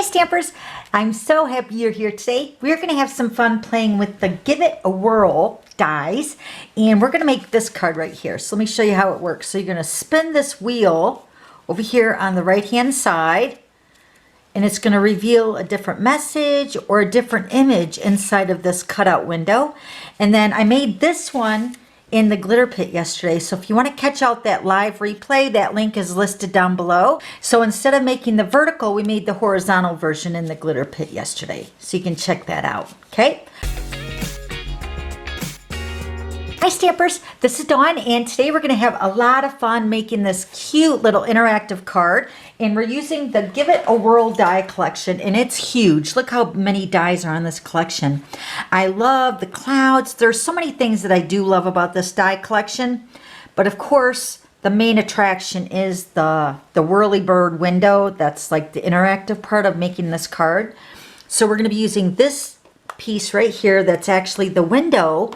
Stampers, I'm so happy you're here today. We're going to have some fun playing with the Give It a Whirl dies, and we're going to make this card right here. So let me show you how it works. So you're going to spin this wheel over here on the right hand side, and it's going to reveal a different message or a different image inside of this cutout window. And then I made this one in the glitter pit yesterday, so if you want to catch out that live replay, that link is listed down below. So instead of making the vertical, we made the horizontal version in the glitter pit yesterday, so you can check that out. Okay. Hi Stampers, this is Dawn, and today we're going to have a lot of fun making this cute little interactive card, and we're using the Give It a Whirl die collection, and it's huge. Look how many dies are on this collection. I love the clouds. There's so many things that I do love about this die collection, but of course the main attraction is the whirly bird window. That's like the interactive part of making this card. So we're going to be using this piece right here that's actually the window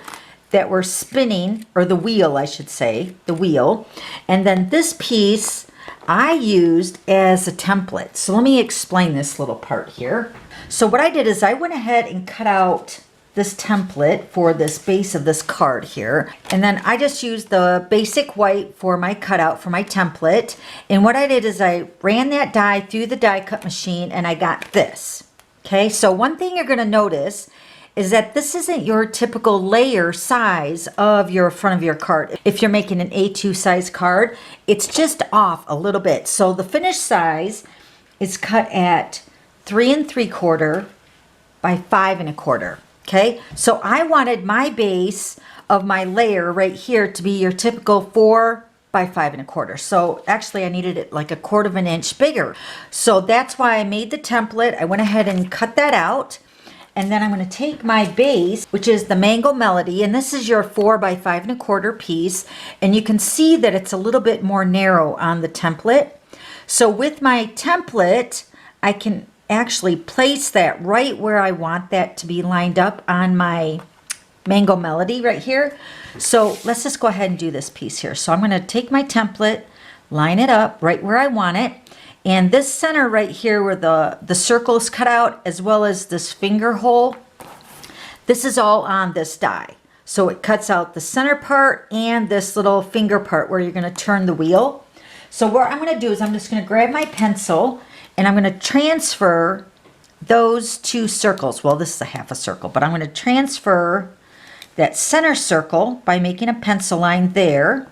that we're spinning, or the wheel I should say, the wheel. And then this piece I used as a template. So let me explain this little part here. So what I did is I went ahead and cut out this template for this base of this card here. And then I just used the basic white for my cutout for my template. And what I did is I ran that die through the die cut machine and I got this. Okay, so one thing you're gonna notice is that this isn't your typical layer size of your front of your card. If you're making an A2 size card, it's just off a little bit. So the finished size is cut at 3 3/4 by 5 1/4. Okay, so I wanted my base of my layer right here to be your typical 4 by 5 1/4. So actually I needed it like 1/4 of an inch bigger. So that's why I made the template. I went ahead and cut that out. And then I'm going to take my base, which is the Mango Melody, and this is your 4 by 5 1/4 piece. And you can see that it's a little bit more narrow on the template. So with my template, I can actually place that right where I want that to be lined up on my Mango Melody right here. So let's just go ahead and do this piece here. So I'm going to take my template, line it up right where I want it. And this center right here where the circle is cut out, as well as this finger hole, this is all on this die. So it cuts out the center part and this little finger part where you're going to turn the wheel. So what I'm going to do is I'm just going to grab my pencil and I'm going to transfer those two circles. Well, this is a half a circle, but I'm going to transfer that center circle by making a pencil line there.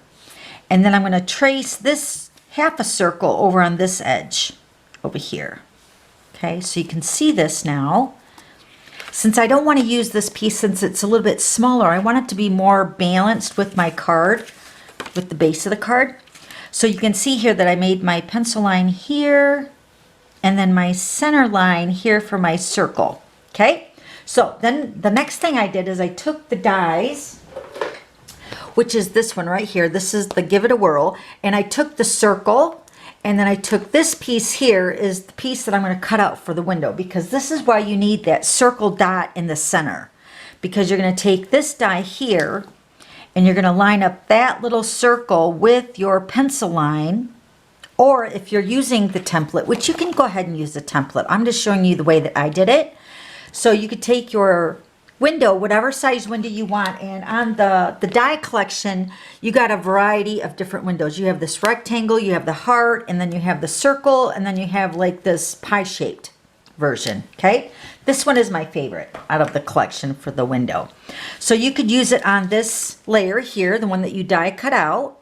And then I'm going to trace this half a circle over on this edge over here. Okay, so you can see this now. Since I don't want to use this piece, since it's a little bit smaller, I want it to be more balanced with my card, with the base of the card. So you can see here that I made my pencil line here and then my center line here for my circle. Okay, so then the next thing I did is I took the dies, which is this one right here. This is the Give It a Whirl. And I took the circle, and then I took this piece here is the piece that I'm going to cut out for the window, because this is why you need that circle dot in the center. Because you're going to take this die here, and you're going to line up that little circle with your pencil line. Or if you're using the template, which you can go ahead and use the template. I'm just showing you the way that I did it. So you could take your window, whatever size window you want, and on the die collection you got a variety of different windows. You have this rectangle, you have the heart, and then you have the circle, and then you have like this pie shaped version. Okay, this one is my favorite out of the collection for the window. So you could use it on this layer here, the one that you die cut out.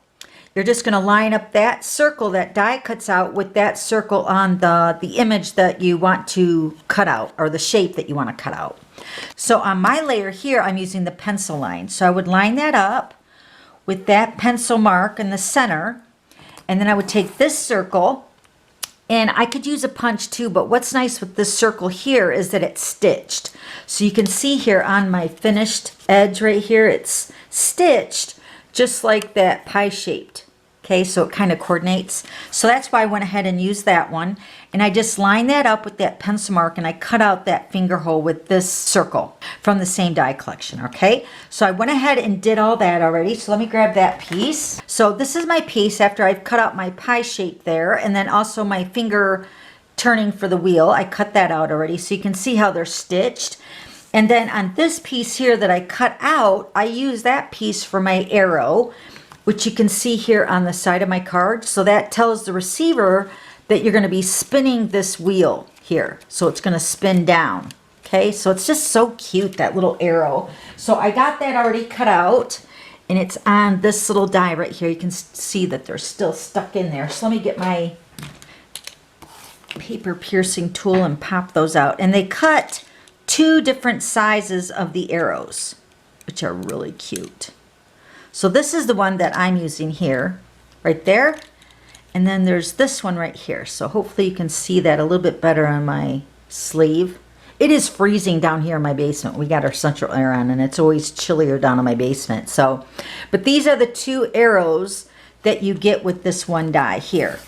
You're just going to line up that circle that die cuts out with that circle on the image that you want to cut out, or the shape that you want to cut out. So on my layer here, I'm using the pencil line. So I would line that up with that pencil mark in the center. And then I would take this circle, and I could use a punch too, but what's nice with this circle here is that it's stitched. So you can see here on my finished edge right here, it's stitched just like that pie shaped. Okay, so it kind of coordinates. So that's why I went ahead and used that one. And I just lined that up with that pencil mark, and I cut out that finger hole with this circle from the same die collection, okay? So I went ahead and did all that already. So let me grab that piece. So this is my piece after I've cut out my pie shape there, and then also my finger turning for the wheel. I cut that out already so you can see how they're stitched. And then on this piece here that I cut out, I use that piece for my arrow, which you can see here on the side of my card. So that tells the receiver that you're going to be spinning this wheel here. So it's going to spin down. Okay, so it's just so cute, that little arrow. So I got that already cut out, and it's on this little die right here. You can see that they're still stuck in there. So let me get my paper piercing tool and pop those out. And they cut 2 different sizes of the arrows, which are really cute. So this is the one that I'm using here, right there. And then there's this one right here. So hopefully you can see that a little bit better on my sleeve. It is freezing down here in my basement. We got our central air on, and it's always chillier down in my basement. So, but these are the 2 arrows that you get with this one die here.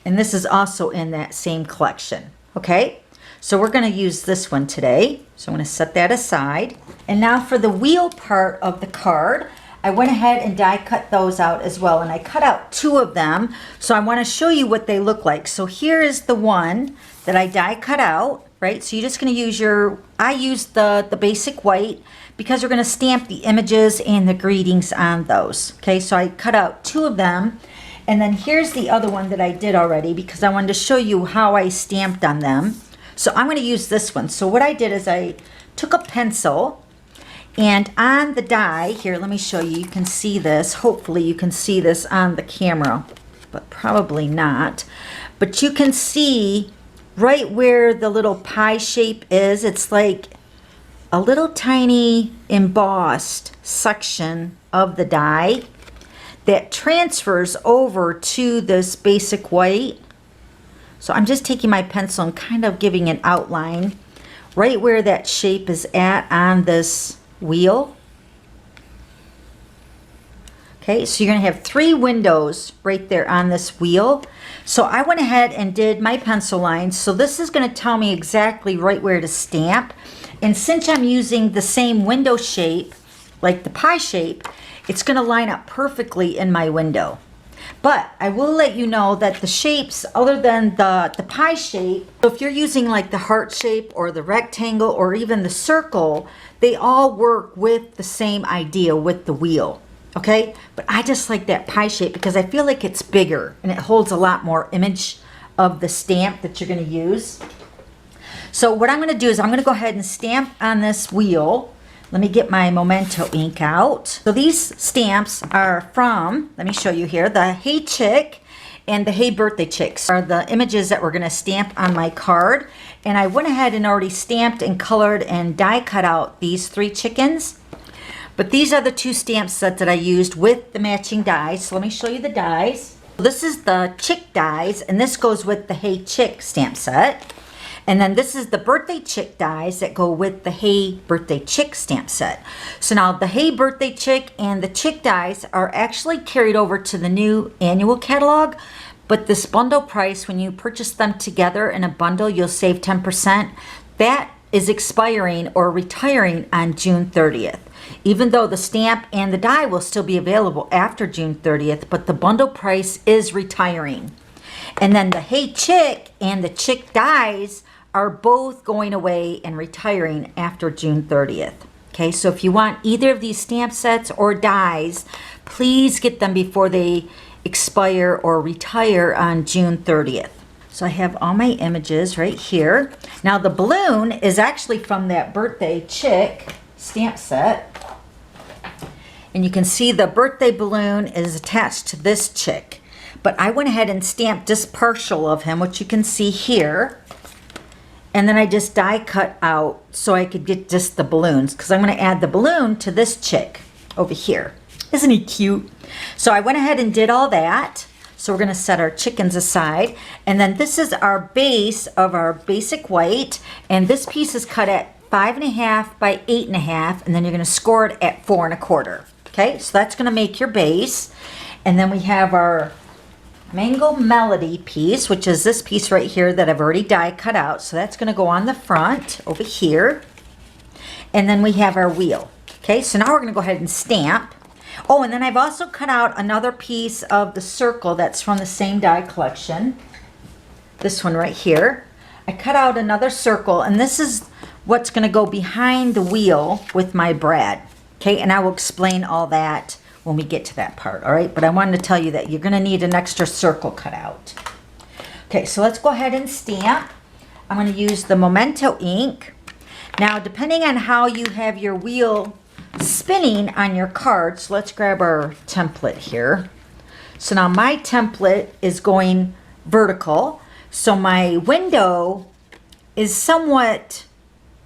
And this is also in that same collection. Okay, so we're going to use this one today. So I'm going to set that aside. And now for the wheel part of the card, I went ahead and die cut those out as well. And I cut out 2 of them. So I want to show you what they look like. So here is the one that I die cut out. Right, so you're just going to use I used the basic white because we're going to stamp the images and the greetings on those. Okay, so I cut out 2 of them, and then here's the other one that I did already because I wanted to show you how I stamped on them. So I'm going to use this one. So what I did is I took a pencil, and on the die here, let me show you. You can see this. Hopefully you can see this on the camera, but probably not. But you can see right where the little pie shape is, it's like a little tiny embossed section of the die that transfers over to this basic white. So I'm just taking my pencil and kind of giving an outline right where that shape is at on this wheel. Okay, so you're going to have 3 windows right there on this wheel. So I went ahead and did my pencil lines. So this is going to tell me exactly right where to stamp. And since I'm using the same window shape, like the pie shape, it's going to line up perfectly in my window. But I will let you know that the shapes, other than the pie shape, so if you're using like the heart shape or the rectangle or even the circle, they all work with the same idea with the wheel. Okay, but I just like that pie shape because I feel like it's bigger and it holds a lot more image of the stamp that you're going to use. So what I'm going to do is I'm going to go ahead and stamp on this wheel. Let me get my Memento ink out. So these stamps are from, let me show you here, the Hey Chick and the Hey Birthday Chicks are the images that we're going to stamp on my card. And I went ahead and already stamped and colored and die cut out these 3 chickens. But these are the 2 stamp sets that I used with the matching dies. So let me show you the dies. This is the Chick dies, and this goes with the Hey Chick stamp set. And then this is the Birthday Chick dies that go with the Hey Birthday Chick stamp set. So now the Hey Birthday Chick and the Chick dies are actually carried over to the new annual catalog. But this bundle price, when you purchase them together in a bundle, you'll save 10%. That is expiring or retiring on June 30th. Even though the stamp and the die will still be available after June 30th, but the bundle price is retiring. And then the Hey Chick and the Chick dies are both going away and retiring after June 30th. Okay, so if you want either of these stamp sets or dies, please get them before they expire or retire on June 30th. So I have all my images right here. Now the balloon is actually from that Birthday Chick stamp set. And you can see the birthday balloon is attached to this chick. But I went ahead and stamped just partial of him, which you can see here. And then I just die cut out so I could get just the balloons, because I'm going to add the balloon to this chick over here. Isn't he cute? So I went ahead and did all that. So we're going to set our chickens aside. And then this is our base of our basic white. And this piece is cut at 5.5 by 8.5. And then you're going to score it at 4 1/4. Okay, so that's going to make your base. And then we have our Mango Melody piece, which is this piece right here that I've already die cut out. So that's going to go on the front over here. And then we have our wheel. Okay, so now we're going to go ahead and stamp. Oh, and then I've also cut out another piece of the circle that's from the same die collection. This one right here. I cut out another circle, and this is what's going to go behind the wheel with my brad. Okay, and I will explain all that when we get to that part, all right? But I wanted to tell you that you're going to need an extra circle cut out. Okay, so let's go ahead and stamp. I'm going to use the Memento ink. Now, depending on how you have your wheel spinning on your card, so let's grab our template here. So now my template is going vertical. So my window is somewhat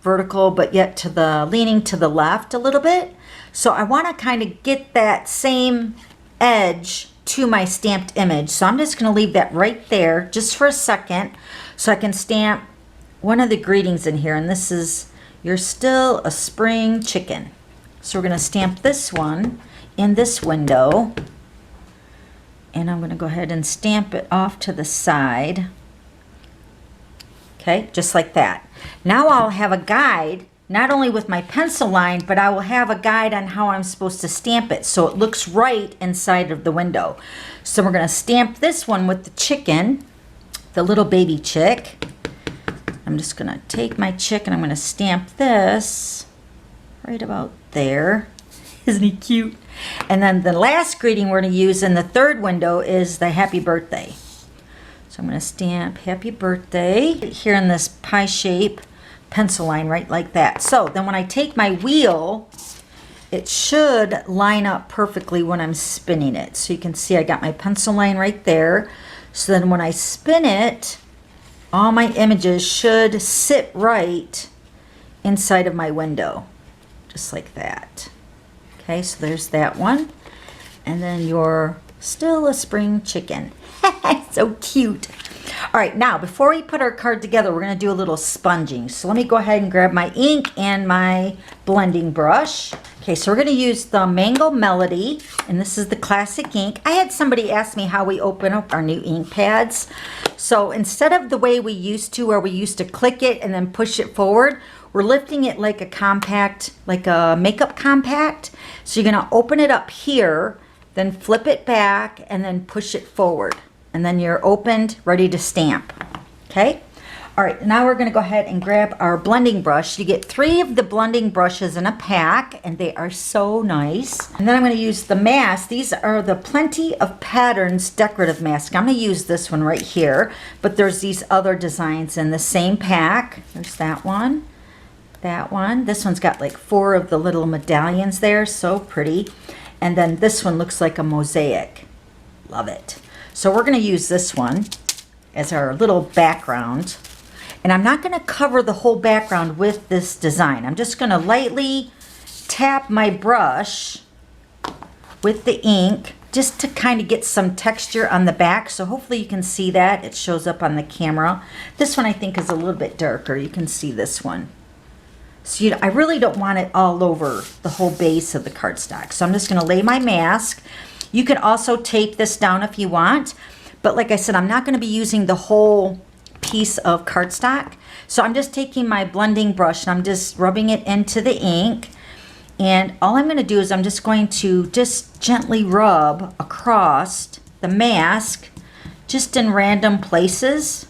vertical, but yet leaning to the left a little bit. So I want to kind of get that same edge to my stamped image. So I'm just going to leave that right there just for a second so I can stamp one of the greetings in here. And this is, "You're still a spring chicken." So we're going to stamp this one in this window. And I'm going to go ahead and stamp it off to the side. Okay, just like that. Now I'll have a guide, not only with my pencil line, but I will have a guide on how I'm supposed to stamp it so it looks right inside of the window. So we're going to stamp this one with the chicken, the little baby chick. I'm just going to take my chick and I'm going to stamp this right about there. Isn't he cute? And then the last greeting we're going to use in the third window is the happy birthday. So I'm going to stamp happy birthday here in this pie shape pencil line right like that. So then when I take my wheel, it should line up perfectly when I'm spinning it. So you can see I got my pencil line right there. So then when I spin it, all my images should sit right inside of my window, just like that. Okay, so there's that one. And then you're still a spring chicken. So cute. All right, now before we put our card together, we're going to do a little sponging. So let me go ahead and grab my ink and my blending brush. Okay, so we're going to use the Mango Melody, and this is the classic ink. I had somebody ask me how we open up our new ink pads. So instead of the way we used to, where we used to click it and then push it forward, we're lifting it like a compact, like a makeup compact. So you're going to open it up here, then flip it back, and then push it forward. And then you're opened, ready to stamp. Okay? All right, now we're going to go ahead and grab our blending brush. You get 3 of the blending brushes in a pack, and they are so nice. And then I'm going to use the mask. These are the Plenty of Patterns decorative mask. I'm going to use this one right here, but there's these other designs in the same pack. There's that one, that one. This one's got like 4 of the little medallions there, so pretty. And then this one looks like a mosaic. Love it. So we're going to use this one as our little background. And I'm not going to cover the whole background with this design. I'm just going to lightly tap my brush with the ink just to kind of get some texture on the back. So hopefully you can see that. It shows up on the camera. This one I think is a little bit darker. You can see this one. So I really don't want it all over the whole base of the cardstock. So I'm just going to lay my mask. You can also tape this down if you want. But like I said, I'm not going to be using the whole piece of cardstock. So I'm just taking my blending brush and I'm just rubbing it into the ink. And all I'm going to do is I'm just going to just gently rub across the mask just in random places.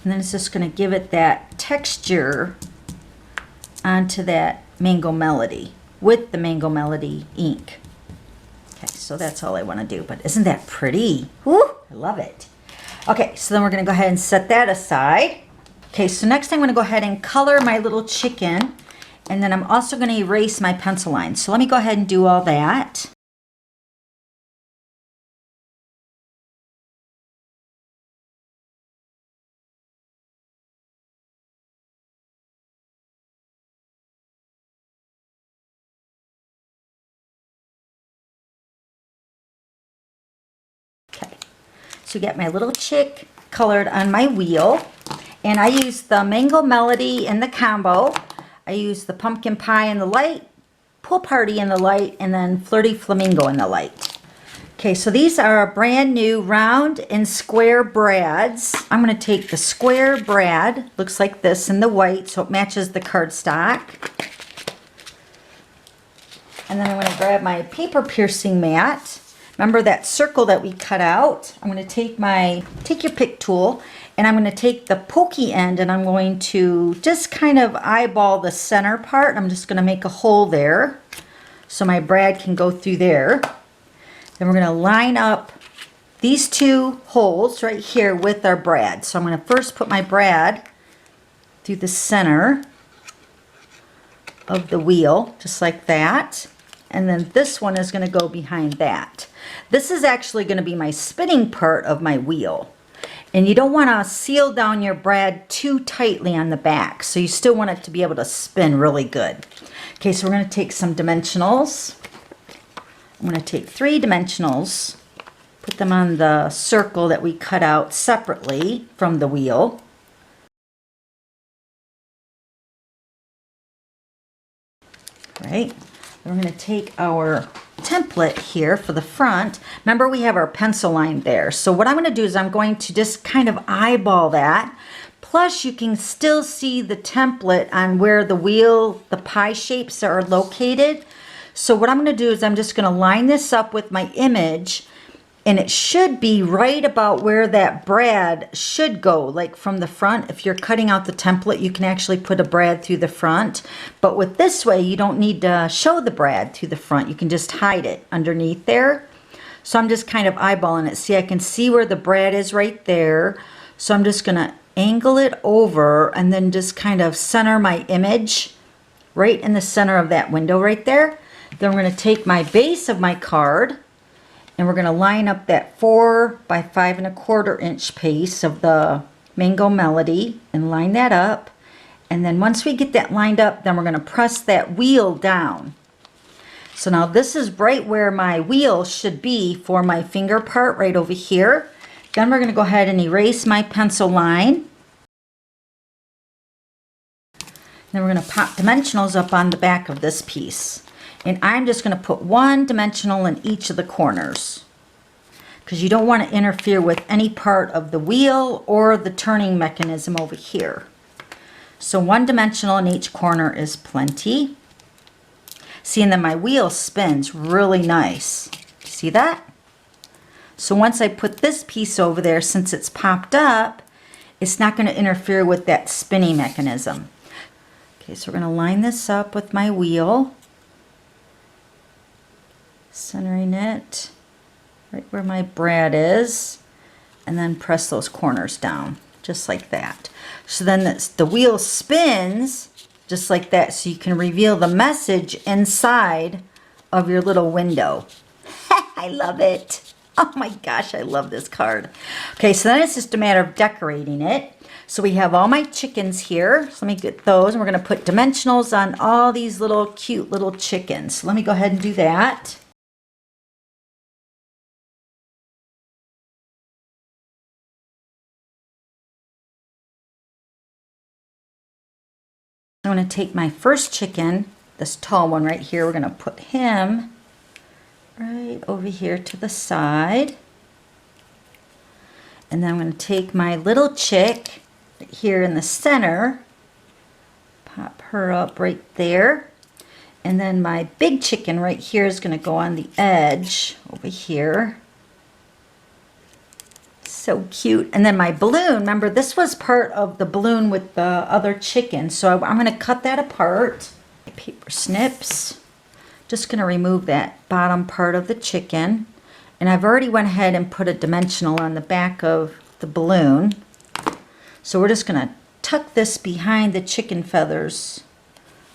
And then it's just going to give it that texture onto that Mango Melody with the Mango Melody ink. Okay, so that's all I want to do, but isn't that pretty? Woo, I love it. Okay, so then we're going to go ahead and set that aside. Okay, so next I'm going to go ahead and color my little chicken, and then I'm also going to erase my pencil line. So let me go ahead and do all that. To get my little chick colored on my wheel, and I use the Mango Melody in the combo. I use the Pumpkin Pie in the light, Pool Party in the light, and then Flirty Flamingo in the light. Okay, so these are brand new round and square brads. I'm going to take the square brad, looks like this, in the white, so it matches the cardstock. And then I'm going to grab my paper piercing mat. Remember that circle that we cut out? I'm going to take your pick tool, and I'm going to take the pokey end, and I'm going to just kind of eyeball the center part. I'm just going to make a hole there so my brad can go through there. Then we're going to line up these two holes right here with our brad. So I'm going to first put my brad through the center of the wheel, just like that. And then this one is going to go behind that. This is actually going to be my spinning part of my wheel. And you don't want to seal down your brad too tightly on the back. So you still want it to be able to spin really good. Okay, so we're going to take some dimensionals. I'm going to take 3 dimensionals, put them on the circle that we cut out separately from the wheel. Right. Then we're going to take our template here for the front. Remember, we have our pencil line there. So what I'm going to do is I'm going to just kind of eyeball that. Plus, you can still see the template on where the wheel, the pie shapes are located. So what I'm going to do is I'm just going to line this up with my image, and it should be right about where that brad should go, like from the front. If you're cutting out the template, you can actually put a brad through the front. But with this way, you don't need to show the brad through the front. You can just hide it underneath there. So I'm just kind of eyeballing it. See, I can see where the brad is right there. So I'm just going to angle it over and then just kind of center my image right in the center of that window right there. Then we're going to take my base of my card, and we're going to line up that 4 by 5 1/4 inch piece of the Mango Melody and line that up. And then once we get that lined up, then we're going to press that wheel down. So now this is right where my wheel should be for my finger part, right over here. Then we're going to go ahead and erase my pencil line. Then we're going to pop dimensionals up on the back of this piece. And I'm just going to put 1 dimensional in each of the corners, because you don't want to interfere with any part of the wheel or the turning mechanism over here. So 1 dimensional in each corner is plenty. See, and then my wheel spins really nice. See that? So once I put this piece over there, since it's popped up, it's not going to interfere with that spinning mechanism. Okay, so we're going to line this up with my wheel. Centering it right where my brad is, and then press those corners down just like that. So then the wheel spins just like that, so you can reveal the message inside of your little window. I love it. Oh my gosh, I love this card. Okay, so then it's just a matter of decorating it. So we have all my chickens here. So let me get those, and we're going to put dimensionals on all these little cute little chickens. So let me go ahead and do that. I'm going to take my first chicken, this tall one right here, we're going to put him right over here to the side. And then I'm going to take my little chick right here in the center, pop her up right there. And then my big chicken right here is going to go on the edge over here. So cute. And then my balloon, remember this was part of the balloon with the other chicken, so I'm going to cut that apart. Paper snips. Just going to remove that bottom part of the chicken, and I've already went ahead and put a dimensional on the back of the balloon. So we're just going to tuck this behind the chicken feathers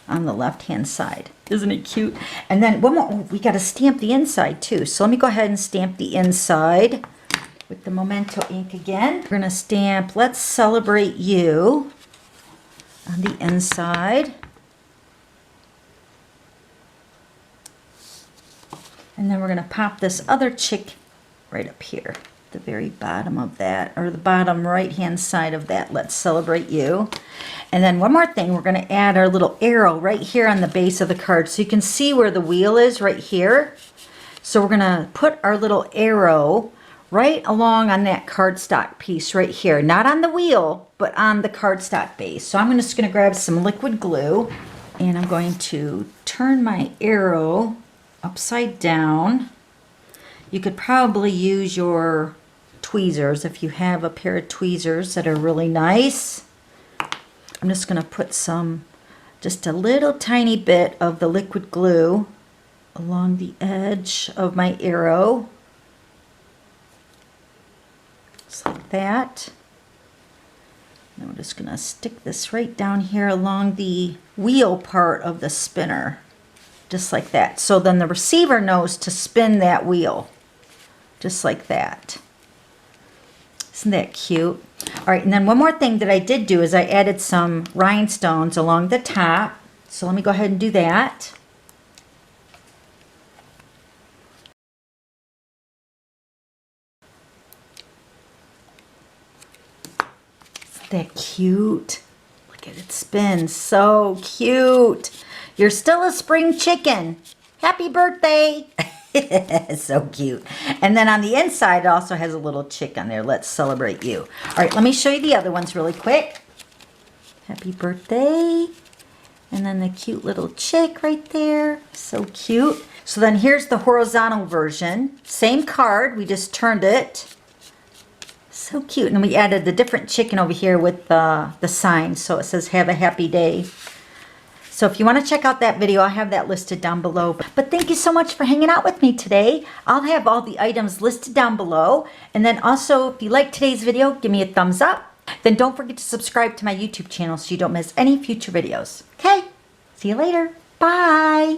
on the left hand side. Isn't it cute? And then one more, we got to stamp the inside too. So let me go ahead and stamp the inside with the Memento ink again. We're going to stamp "Let's Celebrate You" on the inside. And then we're going to pop this other chick right up here, the very bottom of that, or the bottom right hand side of that "Let's Celebrate You." And then one more thing, we're going to add our little arrow right here on the base of the card, so you can see where the wheel is right here. So we're going to put our little arrow right along on that cardstock piece right here, not on the wheel, but on the cardstock base. So I'm just going to grab some liquid glue, and I'm going to turn my arrow upside down, You could probably use your tweezers if you have a pair of tweezers that are really nice. I'm just going to put just a little tiny bit of the liquid glue along the edge of my arrow. Just like that. And we're just going to stick this right down here along the wheel part of the spinner. Just like that. So then the receiver knows to spin that wheel. Just like that. Isn't that cute? All right, and then one more thing that I did do is I added some rhinestones along the top. So let me go ahead and do that. Isn't that cute? Look at it spin. So cute. You're still a spring chicken. Happy birthday. So cute. And then on the inside it also has a little chick on there. Let's celebrate you. All right, let me show you the other ones really quick. Happy birthday. And then the cute little chick right there. So cute. So then here's the horizontal version. Same card, we just turned it. So cute. And we added the different chicken over here with the sign. So it says have a happy day. So if you want to check out that video, I have that listed down below. But thank you so much for hanging out with me today. I'll have all the items listed down below. And then also, if you like today's video, give me a thumbs up. Then don't forget to subscribe to my YouTube channel so you don't miss any future videos. Okay, see you later. Bye.